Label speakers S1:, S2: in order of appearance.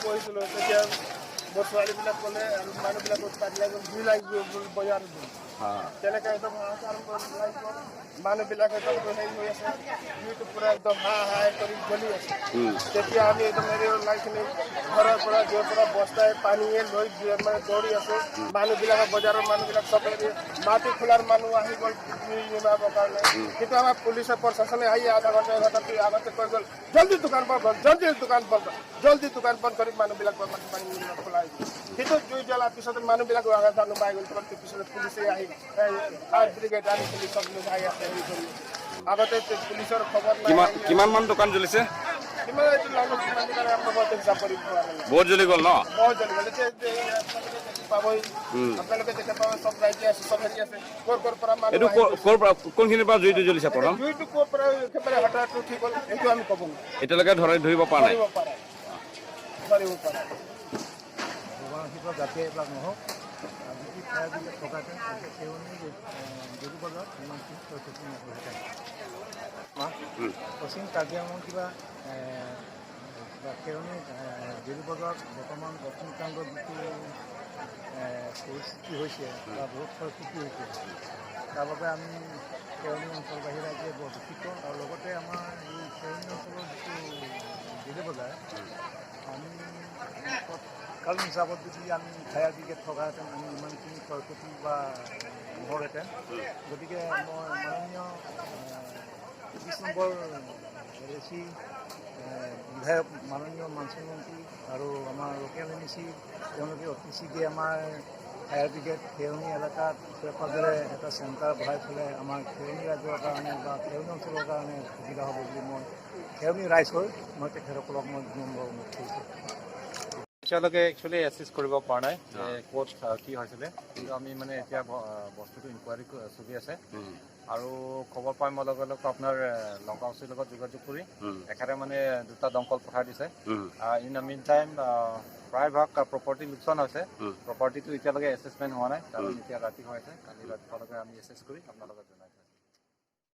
S1: পঢ়িছিলোঁ তেতিয়া মোৰ ছোৱালীবিলাক ক'লে আৰু মানুহবিলাকক পাতিলে জুই লাগিব বজাৰত তেনেকৈ একদম হাহাকাৰ লাগিব মানুহবিলাক একদম হেৰি হৈ আছে জুইটো পূৰা একদম হাই কৰি জ্বলি আছে তেতিয়া আমি একদম হেৰি লাইখিনি ঘৰৰ পৰা য'ৰ পৰা বস্তাই পানীয়ে লৈ মানে দৌৰি আছোঁ মানুহবিলাকৰ বজাৰৰ মানুহবিলাক চব হেৰি মাটি খোলাৰ মানুহ আহি গ'ল জুই নিভাবৰ কাৰণে কিন্তু আমাৰ পুলিচৰ প্ৰশাসনে আহি আধা ঘণ্টা আগতে কৈ গ'ল জলদি দোকান বন্ধ জলদি দোকান বন্ধ কৰি মানুহবিলাক পানী খোলাই কিন্তু জুই জ্বলাৰ পিছতে মানুহবিলাক জানো পাই গ'ল পিছতে পুলিচে আহি ফায়াৰ ব্ৰিগেড আহি পুলিচ চব লোক আহি আছে হেৰি কৰি আগতে পুলিচৰ খবৰ
S2: কিমান মান দোকান জ্বলিছে
S1: কিমান এইটো লাইনত কিমান দোকান আমাৰ হিচাপ কৰিব পৰা নাই
S2: বহুত জ্বলি গ'ল ন
S1: বহুত জ্বলি গ'ল পাবই আপোনালোকে দেখা পাব চব ৰাইজে আছে চব হেৰি আছে ক'ৰ পৰা
S2: এইটো কোনখিনিৰ পৰা জুইটো জ্বলিছে প্ৰথম
S1: জুইটো ক'ৰ পৰা একেবাৰে হঠাৎ উঠি গ'ল এইটো আমি ক'ব নোৱাৰোঁ
S2: এতিয়ালৈকে ধৰিব পৰা নাই
S1: ধৰিব পৰা
S3: যাতে এইবিলাক নহওক যদি ফায়াৰ ব্ৰিগেড থকাহেঁতেন সেইখিনি যদি বজাৰত ইমানখিনি ক্ষয়ক্ষতি নহ'লহেঁতেন পশ্চিম কাজিৰঙাৰ কিবা সেইখিনি জেলি বজাৰত বৰ্তমান অগ্নিকাণ্ডৰ যিটো পৰিস্থিতি হৈছে বা বহুত ক্ষয়ক্ষতি হৈছে তাৰ বাবে আমি কেৰণী অঞ্চলবাসী ৰাইজে বৰ দুখিত আৰু লগতে আমাৰ এই কেৰণী অঞ্চলৰ যিটো জেলি বজাৰ আমি কারণ হিসাবত যদি আমি ফায়ার ব্রিগেড থকাহেঁতেন আমি ইমানখিনি ক্ষয়ক্ষতি বা নহ'লহেঁতেন গতিকে মই মাননীয় ২০ নম্বৰ এছি বিধায়ক মাননীয় মানসিং মন্ত্ৰী আৰু আমাৰ লোকেল এম চি তেওঁলোকে অতি শীঘ্ৰে আমাৰ ফায়াৰ ব্ৰিগেড খেৰণি এলেকাত ওচৰে এটা চেণ্টাৰ বহাই থ'লে আমাৰ খেৰণি ৰাইজৰ কাৰণে বা খেৰণি অঞ্চলৰ কাৰণে সুবিধা হ'ব বুলি মই খেৰণি ৰাইজ হৈ মই তেখেতসকলক মই নম্বৰ অনুৰোধ কৰিছোঁ
S4: এতিয়ালৈকে একচুৱেলি এছেছ কৰিব পৰা নাই ক'ত কি হৈছিলে কিন্তু আমি মানে এতিয়া বস্তুটো ইনকুৱাৰী চলি আছে আৰু খবৰ পাই মই লগে লগে আপোনাৰ লংকা অচিৰ লগত যোগাযোগ কৰি এখেতে মানে 2টা দমকল পঠাই দিছে ইন দ্য মিন টাইম প্ৰায়ভাগ প্ৰপাৰ্টি লোকচান হৈছে প্ৰপাৰ্টিটো এতিয়ালৈকে এছেছমেণ্ট হোৱা নাই কাৰণ এতিয়া ৰাতি হৈ আছে কালি ৰাতিপুৱালৈকে আমি এছেছ কৰি আপোনালোকক জনাম